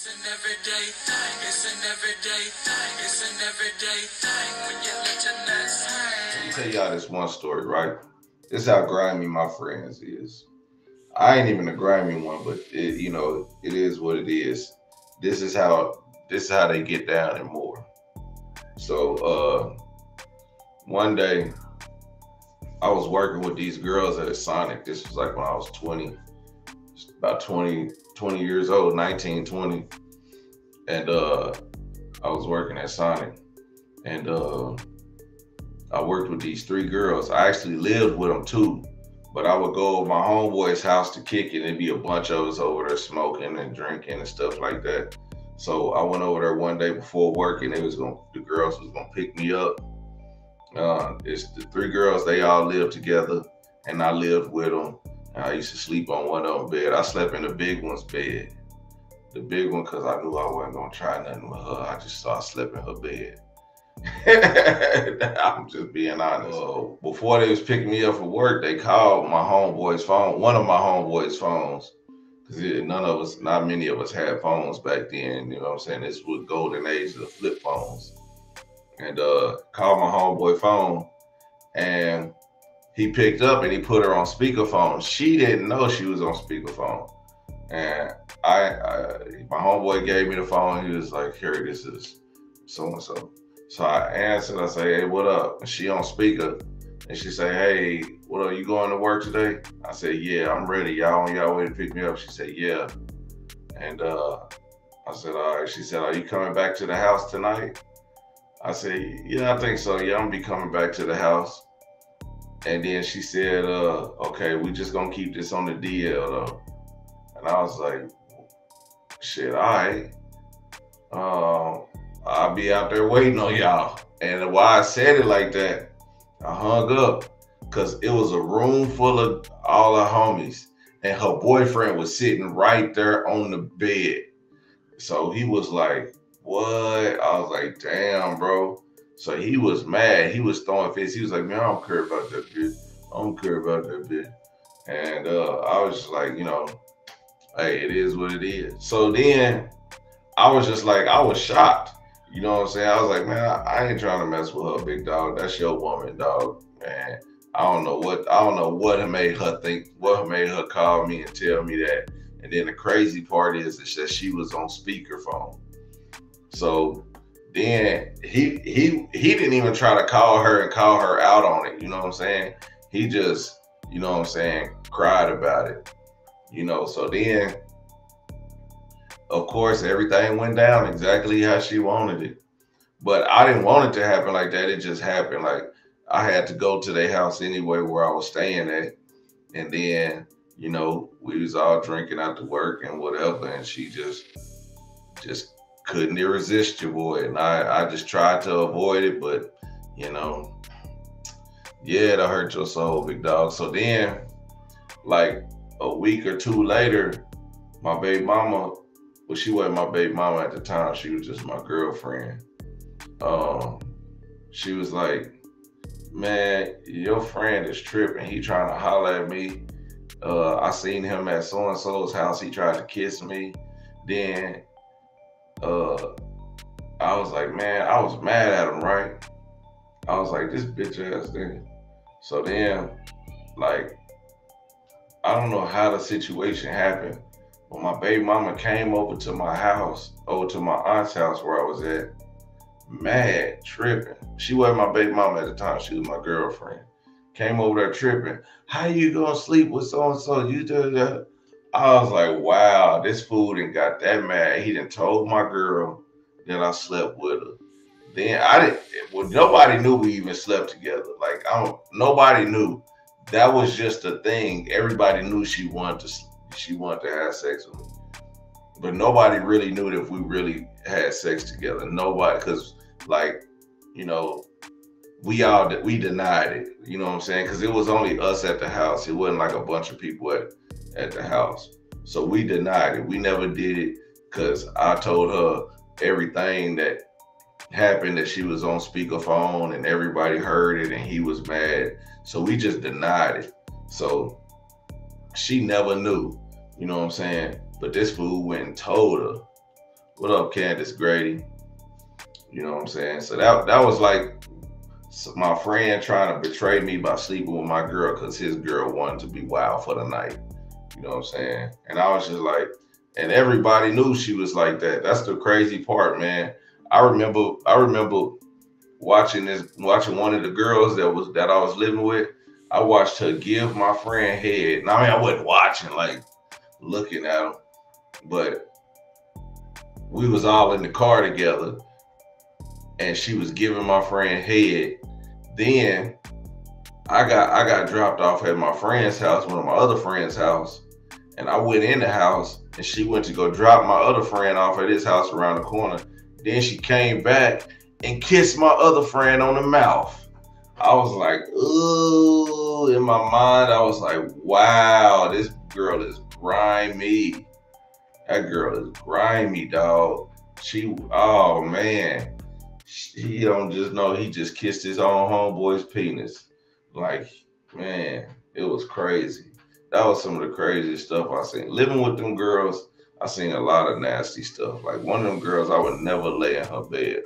It's an everyday thing. It's an everyday thing. It's an everyday thing when you let your nuts hang. Let me tell y'all this one story, right? This is how grimy my friends is. I ain't even a grimy one, but it is what it is. This is how they get down and more. So one day I was working with these girls at Sonic. This was like when I was 20, about 20 years old, 19, 20. And I was working at Sonic. And I worked with these three girls. I actually lived with them too. But I would go over my homeboy's house to kick it, and it'd be a bunch of us over there smoking and drinking and stuff like that. So I went over there one day before work, and the girls was gonna pick me up. It's the three girls, they all lived together, and I lived with them. And I used to sleep on one of them bed. I slept in the big one's bed. The big one, because I knew I wasn't gonna try nothing with her. I just saw I slept in her bed. I'm just being honest. Before they was picking me up for work, they called my homeboy's phone, one of my homeboy's phones, because not many of us had phones back then. You know what I'm saying? This was golden age of the flip phones. And called my homeboy phone, and he picked up and he put her on speakerphone. She didn't know she was on speakerphone, and my homeboy gave me the phone. He was like, "Here, this is so and so." So I answered. I say, "Hey, what up?" And she on speaker, and she say, "Hey, what up? You going to work today?" I said, "Yeah, I'm ready. Y'all on y'all way to pick me up?" She said, "Yeah." And I said, "All right." She said, "Are you coming back to the house tonight?" I said, "Yeah, I think so. Yeah, I'm gonna be coming back to the house." And then she said, "Okay, we just gonna keep this on the DL though." And I was like, "Shit, all right. I'll be out there waiting on y'all." And why I said it like that, I hung up because it was a room full of all our homies, and her boyfriend was sitting right there on the bed. So he was like, "What?" I was like, "Damn, bro." So he was mad. He was throwing fists. He was like, "Man, I don't care about that bitch. I don't care about that bitch." And I was just like, hey, it is what it is. So then I was just like, I was shocked. You know what I'm saying? I was like, man, I ain't trying to mess with her, big dog. That's your woman, dog. Man, I don't know what made her think, what made her call me and tell me that. And then the crazy part is that she was on speakerphone. So then he didn't even try to call her out on it. You know what I'm saying? He just, you know what I'm saying, cried about it. So then, of course, everything went down exactly how she wanted it. But I didn't want it to happen like that. It just happened. Like, I had to go to their house anyway where I was staying at. And then, we was all drinking after work and whatever. And she just couldn't resist your boy. And I just tried to avoid it. But, yeah, it'll hurt your soul, big dog. So then, like a week or two later, my baby mama, well, she wasn't my baby mama at the time. She was just my girlfriend. She was like, "Man, your friend is tripping. He trying to holler at me. I seen him at so-and-so's house. He tried to kiss me." Then I was like, man, I was mad at him, right? I was like, this bitch ass nigga. So then, like, I don't know how the situation happened, but my baby mama came over to my house, over to my aunt's house where I was at, mad, tripping. She wasn't my baby mama at the time. She was my girlfriend. Came over there tripping. "How you gonna sleep with so-and-so? You do that?" I was like, wow, this fool done got that mad. He done told my girl that I slept with her. Then nobody knew we even slept together. Like, nobody knew. That was just a thing. Everybody knew she wanted to have sex with me. But nobody really knew that we really had sex together. Nobody, because, like, we denied it. You know what I'm saying? Because it was only us at the house. It wasn't like a bunch of people at the house. So we denied it. We never did it because I told her everything that happened, that she was on speakerphone and everybody heard it and he was mad. So we just denied it. So she never knew, you know what I'm saying? But this fool went and told her. What up, Candace Grady? You know what I'm saying? So that was like my friend trying to betray me by sleeping with my girl because his girl wanted to be wild for the night. You know what I'm saying? And I was just like, and everybody knew she was like that. That's the crazy part, man. I remember watching one of the girls that I was living with. I watched her give my friend head. And I mean, I wasn't watching, like looking at him, but we was all in the car together, and she was giving my friend head. Then I got dropped off at my friend's house, one of my other friend's house, and I went in the house, and she went to go drop my other friend off at his house around the corner. Then she came back and kissed my other friend on the mouth. I was like, ooh, in my mind, I was like, wow, this girl is grimy. That girl is grimy, dog. Oh man. He don't just know he just kissed his own homeboy's penis. Like, man, it was crazy. That was some of the craziest stuff I seen. Living with them girls, I seen a lot of nasty stuff. Like one of them girls, I would never lay in her bed.